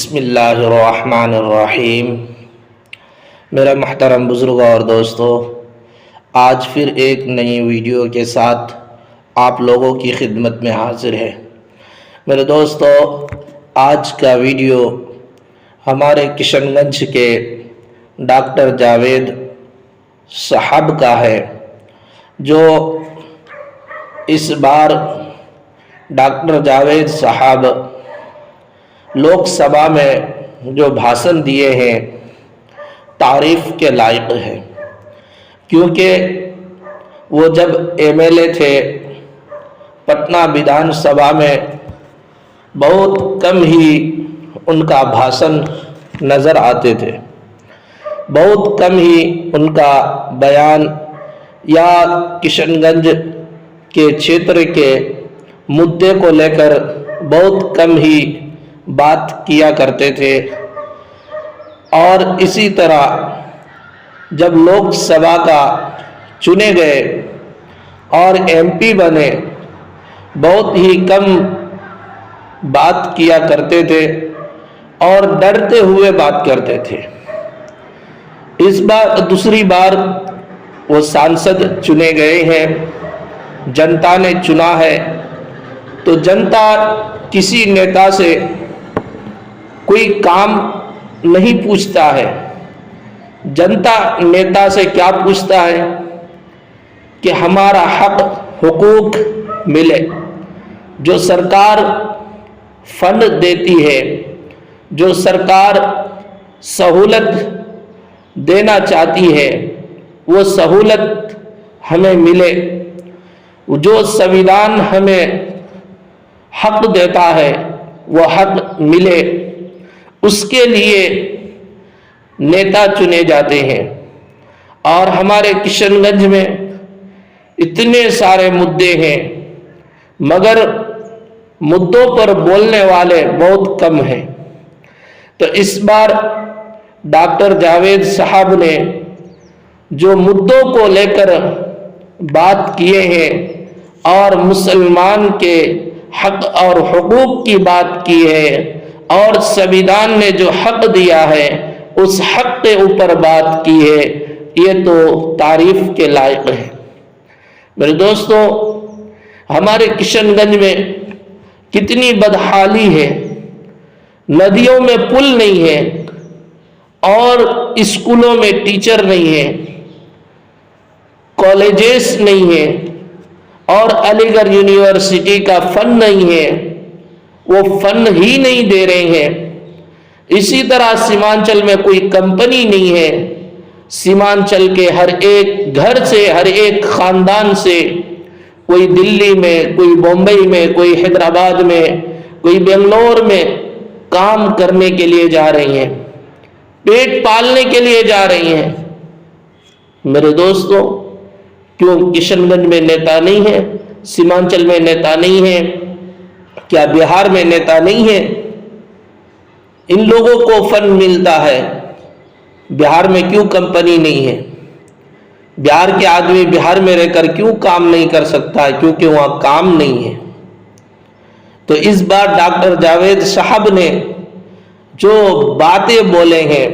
बिस्मिल्लाहिर्रहमानिर्रहीम। मेरा महतरम बुज़ुर्ग और दोस्तों, आज फिर एक नई वीडियो के साथ आप लोगों की खिदमत में हाजिर है। मेरे दोस्तों, आज का वीडियो हमारे किशनगंज के डॉक्टर जावेद साहब का है, जो इस बार डॉक्टर जावेद साहब लोकसभा में जो भाषण दिए हैं तारीफ़ के लायक है, क्योंकि वो जब एमएलए थे पटना विधानसभा में बहुत कम ही उनका भाषण नज़र आते थे, बहुत कम ही उनका बयान या किशनगंज के क्षेत्र के मुद्दे को लेकर बहुत कम ही बात किया करते थे। और इसी तरह जब लोकसभा का चुने गए और एमपी बने, बहुत ही कम बात किया करते थे और डरते हुए बात करते थे। इस बार दूसरी बार वो सांसद चुने गए हैं, जनता ने चुना है, तो जनता किसी नेता से कोई काम नहीं पूछता है। जनता नेता से क्या पूछता है कि हमारा हक हुकूक मिले। जो सरकार फंड देती है, जो सरकार सहूलत देना चाहती है, वो सहूलत हमें मिले। जो संविधान हमें हक देता है वो हक मिले, उसके लिए नेता चुने जाते हैं। और हमारे किशनगंज में इतने सारे मुद्दे हैं, मगर मुद्दों पर बोलने वाले बहुत कम हैं। तो इस बार डॉक्टर जावेद साहब ने जो मुद्दों को लेकर बात किए हैं और मुसलमान के हक और हुकूक की बात की है, और संविधान ने जो हक दिया है उस हक के ऊपर बात की है, ये तो तारीफ के लायक है। मेरे दोस्तों, हमारे किशनगंज में कितनी बदहाली है। नदियों में पुल नहीं है और स्कूलों में टीचर नहीं है, कॉलेजेस नहीं है और अलीगढ़ यूनिवर्सिटी का फंड नहीं है, वो फंड ही नहीं दे रहे हैं। इसी तरह सीमांचल में कोई कंपनी नहीं है। सीमांचल के हर एक घर से, हर एक खानदान से, कोई दिल्ली में, कोई बम्बई में, कोई हैदराबाद में, कोई बेंगलोर में काम करने के लिए जा रही हैं, पेट पालने के लिए जा रही हैं। मेरे दोस्तों, क्यों किशनगंज में नेता नहीं है, सीमांचल में नेता नहीं है, क्या बिहार में नेता नहीं है? इन लोगों को फंड मिलता है, बिहार में क्यों कंपनी नहीं है? बिहार के आदमी बिहार में रहकर क्यों काम नहीं कर सकता है? क्योंकि वहां काम नहीं है। तो इस बार डॉक्टर जावेद साहब ने जो बातें बोले हैं,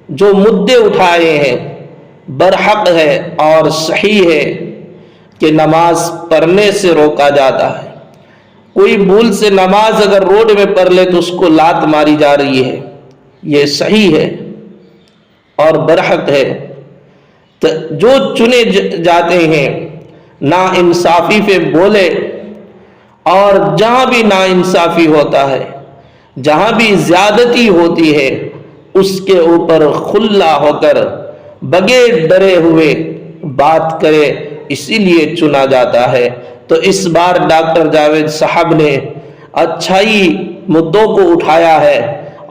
जो मुद्दे उठाए हैं, बरहक है और सही है कि नमाज पढ़ने से रोका जाता है। कोई भूल से नमाज अगर रोड में पढ़ ले तो उसको लात मारी जा रही है, ये सही है और बरहक है। तो जो चुने जाते हैं ना इंसाफी पे बोले, और जहां भी ना इंसाफी होता है, जहां भी ज्यादती होती है, उसके ऊपर खुला होकर बगैर डरे हुए बात करे, इसीलिए चुना जाता है। तो इस बार डॉक्टर जावेद साहब ने अच्छाई मुद्दों को उठाया है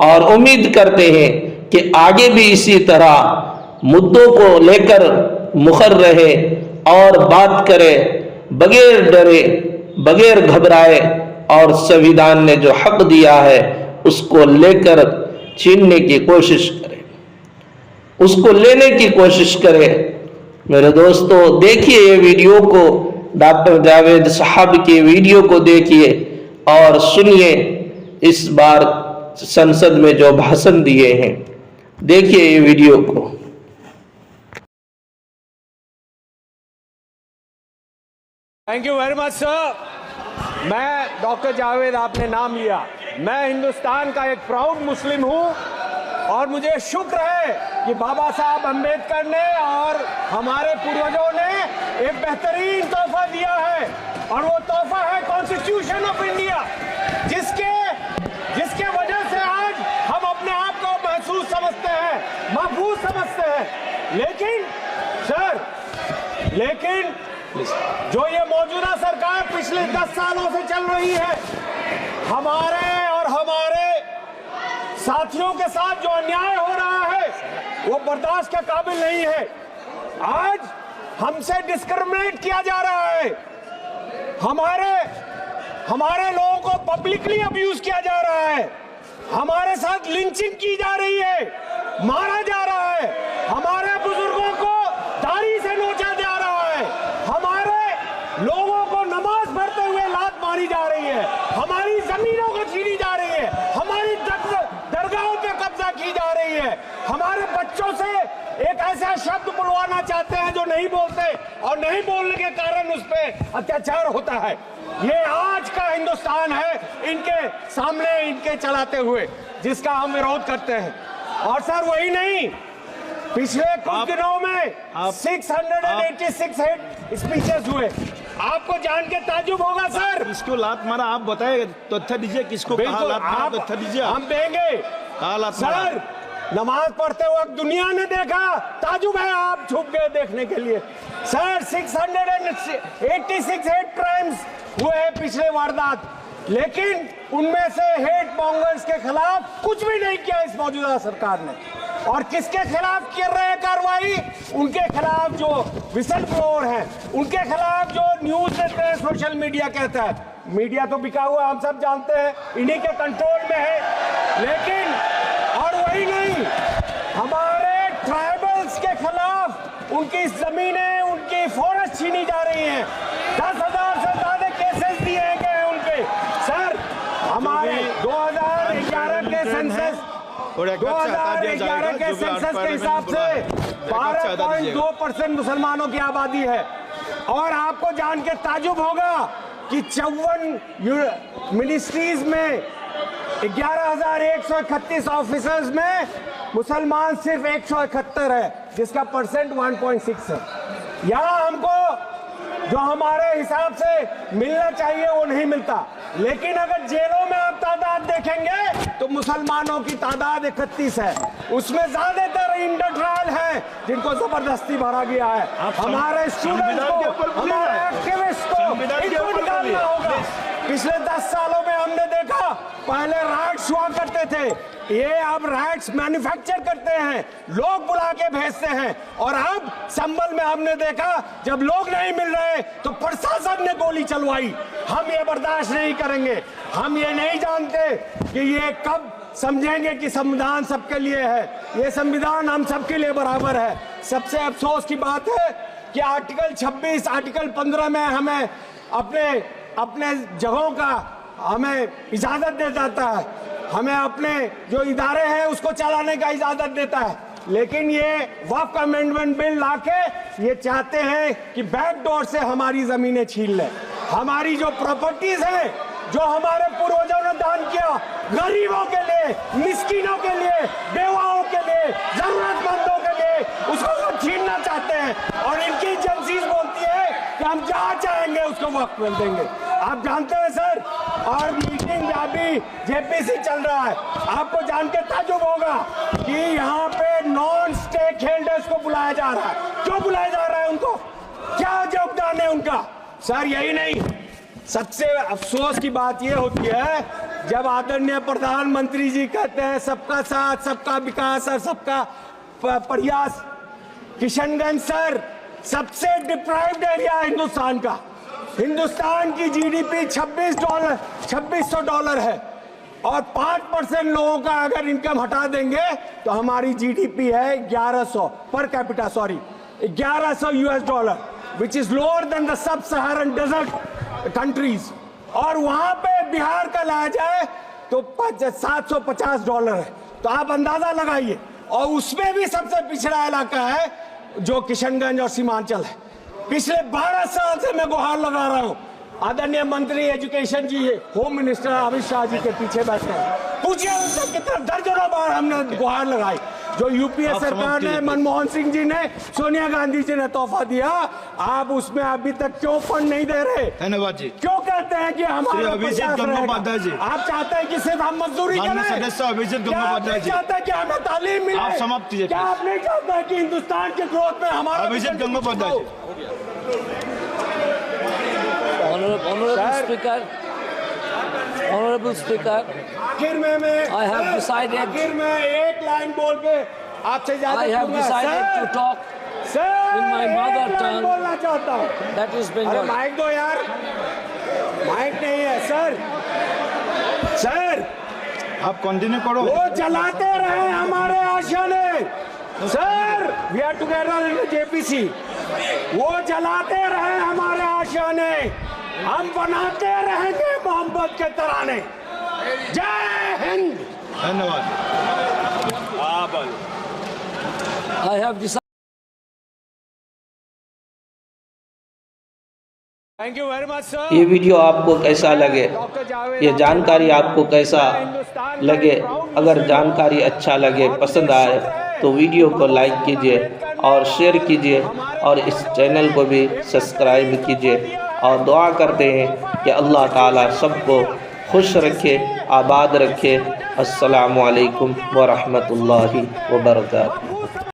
और उम्मीद करते हैं कि आगे भी इसी तरह मुद्दों को लेकर मुखर रहे और बात करे बगैर डरे, बगैर घबराए, और संविधान ने जो हक दिया है उसको लेकर छीनने की कोशिश करे, उसको लेने की कोशिश करे। मेरे दोस्तों, देखिए ये वीडियो को, डॉक्टर जावेद साहब के वीडियो को देखिए और सुनिए। इस बार संसद में जो भाषण दिए हैं। देखिए ये वीडियो को। Thank you very much sir. मैं डॉक्टर जावेद, आपने नाम लिया, मैं हिंदुस्तान का एक प्राउड मुस्लिम हूँ और मुझे शुक्र है कि बाबा साहब अम्बेडकर ने और हमारे पूर्वजों ने एक बेहतरीन तोहफा दिया है और वो तोहफा है कॉन्स्टिट्यूशन ऑफ इंडिया, जिसके वजह से आज हम अपने आप को महसूस समझते हैं, महफूज समझते हैं। लेकिन जो ये मौजूदा सरकार पिछले 10 सालों से चल रही है, हमारे साथियों के साथ जो अन्याय हो रहा है वो बर्दाश्त के काबिल नहीं है। आज हमसे डिस्क्रिमिनेट किया जा रहा है, हमारे लोगों को पब्लिकली अब्यूज किया जा रहा है, हमारे साथ लिंचिंग की जा रही है, मारा जा रहा है, हमारे बुजुर्गों को दाढ़ी से नोचा जा रहा है, हमारे लोगों को नमाज पढ़ते हुए लात मारी जा रही है, हमारी जमीनों को छीनी जा रही है, हमारी दरगाहों पे कब्जा की जा रही है, हमारे बच्चों से एक ऐसा शब्द बुलवाना चाहते हैं जो नहीं बोलते और नहीं बोलने के कारण उस पर अत्याचार होता है। ये आज का हिंदुस्तान है इनके सामने, इनके चलाते हुए, जिसका हम विरोध करते हैं। और सर वही नहीं, पिछले कुछ दिनों में 686 स्पीचेस हुए। आपको जान के ताजुब होगा सर। किसको लात मारा आप बताए, तथ्य दीजिए, किसको कहा लात मारा, तथ्य दीजिए। हम देंगे कहा लात मारा। सर नमाज पढ़ते वक्त दुनिया ने देखा, ताजुब है आप छुप गए देखने के लिए। सर 686 हेट क्राइम्स हुए हैं पिछले वारदात, लेकिन उनमें से हेट मॉन्गर्स के खिलाफ कुछ भी नहीं किया इस मौजूदा सरकार ने। और किसके खिलाफ कर रहे हैं कार्रवाई? उनके खिलाफ जो विसल ब्लोअर हैं, उनके खिलाफ जो न्यूज देते हैं, सोशल मीडिया कहता है। मीडिया तो बिका हुआ हम सब जानते हैं, इन्हीं के कंट्रोल में है। लेकिन और वही नहीं, हमारे ट्राइबल्स के खिलाफ उनकी जमीनें, उनकी फॉरेस्ट छीनी जा रही हैं। 10,000 से ज्यादा केसेस दिए गए हैं उनके। सर हमारे 2011 के सेंसस 2011 के सेंसस के हिसाब से 12.2% मुसलमानों की आबादी है। और आपको जान के ताजुब होगा कि 54 मिनिस्ट्रीज में 11,131 ऑफिसर्स में मुसलमान सिर्फ 171 है, जिसका परसेंट 1.6 है। यहाँ हमको जो हमारे हिसाब से मिलना चाहिए वो नहीं मिलता। लेकिन अगर जेलों में आप तादाद देखेंगे तो मुसलमानों की तादाद 31 है, उसमें ज्यादातर इंडर ट्रायल है जिनको जबरदस्ती भरा गया है। हमारे स्टूडेंट्स को, हमारे एक्टिविस्ट को इनको निकालना होगा। पिछले 10 सालों में हमने देखा, पहले राइट्स हुआ करते थे, ये अब राइट्स मैन्युफैक्चर करते हैं, लोग बुला के भेजते हैं। और अब संभल में हमने देखा, जब लोग नहीं मिल रहे तो प्रशासन ने गोली चलवाई। हम ये बर्दाश्त नहीं करेंगे। हम ये नहीं जानते कि ये कब समझेंगे कि संविधान सबके लिए है। ये संविधान हम सबके लिए बराबर है। सबसे अफसोस की बात है कि आर्टिकल 26, आर्टिकल 15 में हमें अपने जगहों का हमें इजाजत दे देता है, हमें अपने जो इदारे हैं उसको चलाने का इजाजत देता है। लेकिन ये वक्फ अमेंडमेंट बिल लाके ये चाहते हैं कि बैकडोर से हमारी जमीनें छीन लें। हमारी जो प्रॉपर्टीज हैं, जो हमारे पूर्वजों ने दान किया, गरीबों के लिए, मिस्किनों के लिए, बेवाओं के लिए, जरूरतमंदों के लिए, उसको वो छीनना चाहते हैं। और इनकी एजेंसीज बोलती है कि हम जहाँ चाहेंगे उसको वक्त मिल देंगे। आप जानते हैं सर, और मीटिंग अभी जेपीसी चल रहा है, आपको जान के ताजुब होगा कि यहाँ पे नॉन स्टेक होल्डर्स को बुलाया जा रहा है। क्यों बुलाया जा रहा है उनको? क्या योगदान है उनका? सर यही नहीं, सबसे अफसोस की बात यह होती है जब आदरणीय प्रधानमंत्री जी कहते हैं सबका साथ, सबका विकास और सबका प्रयास। किशनगंज सर सबसे डिप्राइव्ड एरिया है हिंदुस्तान का। हिंदुस्तान की जीडीपी $2600 है और 5% लोगों का अगर इनकम हटा देंगे तो हमारी जीडीपी है 1100 per capita, sorry $1100, which is lower than the sub Saharan desert countries. और वहां पे बिहार का लाया जाए तो $750 है। तो आप अंदाजा लगाइए, और उसमें भी सबसे पिछड़ा इलाका है जो किशनगंज और सीमांचल है। पिछले 12 साल से मैं गुहार लगा रहा हूं। आदरणीय मंत्री एजुकेशन जी, होम मिनिस्टर अमित शाह जी के पीछे बैठे हैं, पूछिए उनसे कितना दर्जनों बार हमने गुहार लगाई। जो यूपीए सरकार ने, मनमोहन सिंह जी ने, सोनिया गांधी जी ने तोहफा दिया, आप उसमें अभी तक क्यों फंड नहीं दे रहे? धन्यवाद जी। क्यों कहते हैं कि हमारा अभिजीत गंगोपाध्याय जी, आप चाहते हैं कि सिर्फ हम मजदूरी करें? सदस्य अभिजीत गंगोपाध्याय जी, चाहते हैं कि हमें तालीम मिले? आप समाप्त कीजिए। क्या आप नहीं चाहते हैं कि हिंदुस्तान के ग्रोथ में हमारा? अभिजीत गंगोपाध्याय जी। Honorable Speaker, आखिर में मैं I have decided- आखिर में एक लाइन बोल के आपसे ज्यादा I have दूंगा। decided sir, to talk sir, in my mother एक लाइन tongue. बोलना चाहता हूँ। that is अरे Bengali. माइक दो यार, माइक नहीं है सर। सर, आप कंटिन्यू करो। वो जलाते रहे हमारे आशियाने। Sir, we are together in JPC. वो जलाते रहे हमारे आशियाने, हम बनाते रहेंगे मोहब्बत के तराने। जय हिंद। धन्यवाद। I have decided. Thank you very much sir. ये वीडियो आपको कैसा लगे, ये जानकारी आपको कैसा लगे? अगर जानकारी अच्छा लगे, पसंद आए तो वीडियो को लाइक कीजिए और शेयर कीजिए, और इस चैनल को भी सब्सक्राइब कीजिए। और दुआ करते हैं कि अल्लाह ताला सबको खुश रखे, आबाद रखे। अस्सलामु अलैकुम व रहमतुल्लाहि व बरकातहू।